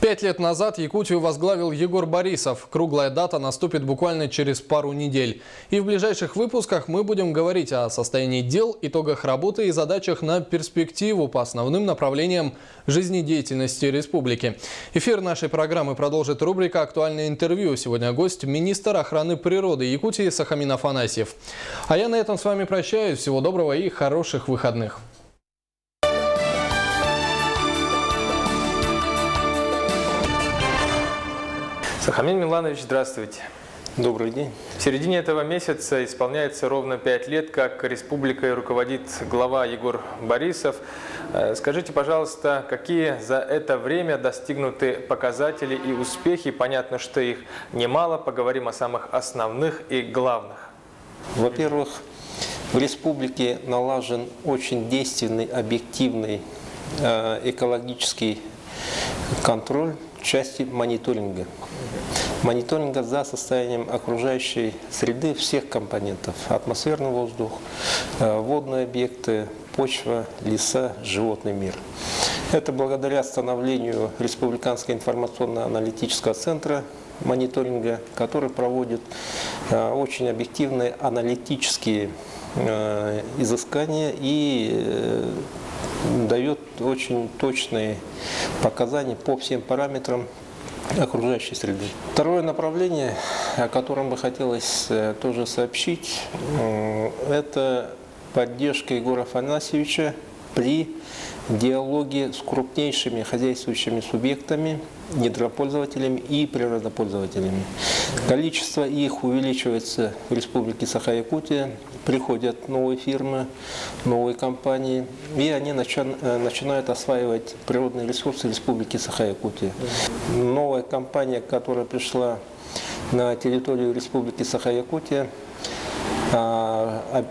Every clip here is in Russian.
5 лет назад Якутию возглавил Егор Борисов. Круглая дата наступит буквально через пару недель. И в ближайших выпусках мы будем говорить о состоянии дел, итогах работы и задачах на перспективу по основным направлениям жизнедеятельности республики. Эфир нашей программы продолжит рубрика «Актуальное интервью». Сегодня гость – министр охраны природы Якутии Сахамин Афанасьев. А я на этом с вами прощаюсь. Всего доброго и хороших выходных. Сахамин Миланович, здравствуйте. Добрый день. В середине этого месяца исполняется ровно 5 лет, как республикой руководит глава Егор Борисов. Скажите, пожалуйста, какие за это время достигнуты показатели и успехи? Понятно, что их немало. Поговорим о самых основных и главных. Во-первых, в республике налажен очень действенный, объективный экологический контроль в части мониторинга. Мониторинга за состоянием окружающей среды всех компонентов. Атмосферный воздух, водные объекты, почва, леса, животный мир. Это благодаря становлению Республиканского информационно-аналитического центра мониторинга, который проводит очень объективные аналитические изыскания и дает очень точные показания по всем параметрам окружающей среды. Второе направление, о котором бы хотелось тоже сообщить, это поддержка Егора Афанасьевича при диалоге с крупнейшими хозяйствующими субъектами, недропользователями и природопользователями. Количество их увеличивается в Республике Саха-Якутия, приходят новые фирмы, новые компании, и они начинают осваивать природные ресурсы Республики Саха-Якутия. Новая компания, которая пришла на территорию Республики Саха-Якутия,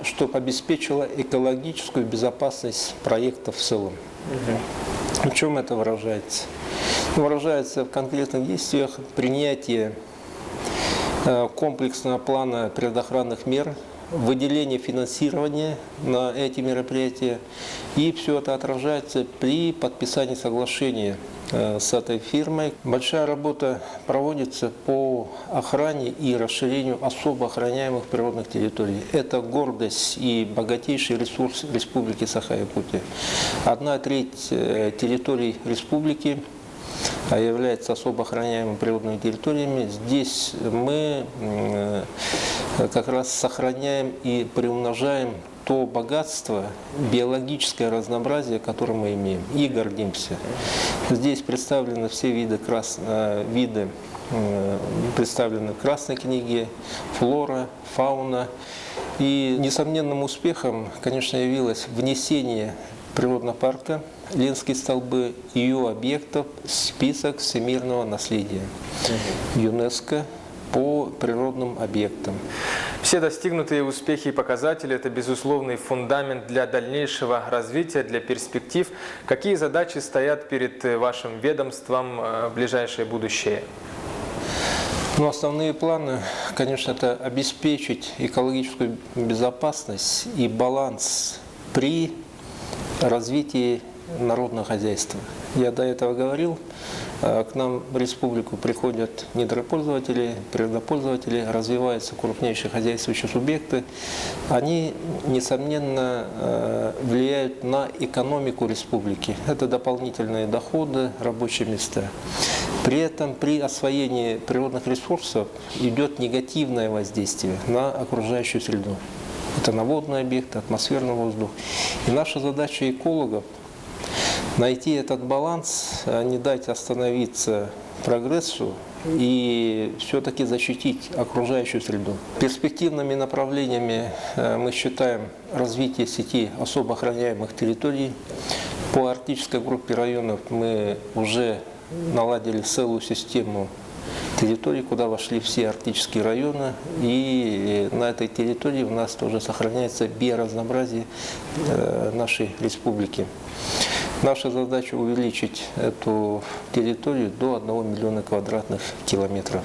чтобы обеспечила экологическую безопасность проекта в целом. В чем это выражается? Выражается в конкретных действиях принятие комплексного плана природоохранных мер, выделение финансирования на эти мероприятия, и все это отражается при подписании соглашения с этой фирмой. Большая работа проводится по охране и расширению особо охраняемых природных территорий. Это гордость и богатейший ресурс Республики Саха-Якутия. 1/3 территорий республики является особо охраняемыми природными территориями. Здесь мы как раз сохраняем и приумножаем то богатство, биологическое разнообразие, которое мы имеем, и гордимся. Здесь представлены все виды представлены в Красной книге, флора, фауна. И несомненным успехом, конечно, явилось внесение природного парка Ленские столбы и ее объектов в список всемирного наследия ЮНЕСКО по природным объектам. Все достигнутые успехи и показатели – это безусловный фундамент для дальнейшего развития, для перспектив. Какие задачи стоят перед вашим ведомством в ближайшее будущее? Основные планы, конечно, это обеспечить экологическую безопасность и баланс при развитии народного хозяйства. Я до этого говорил, к нам в республику приходят недропользователи, природопользователи, развиваются крупнейшие хозяйствующие субъекты. Они, несомненно, влияют на экономику республики. Это дополнительные доходы, рабочие места. При этом при освоении природных ресурсов идет негативное воздействие на окружающую среду. Это на водные объекты, атмосферный воздух. И наша задача экологов – найти этот баланс, не дать остановиться прогрессу и все-таки защитить окружающую среду. Перспективными направлениями мы считаем развитие сети особо охраняемых территорий. По арктической группе районов мы уже наладили целую систему территорий, куда вошли все арктические районы, и на этой территории у нас тоже сохраняется биоразнообразие нашей республики. Наша задача увеличить эту территорию до 1 миллиона квадратных километров.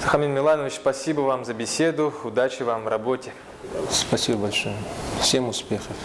Сахамин Миланович, спасибо вам за беседу, удачи вам в работе. Спасибо большое. Всем успехов.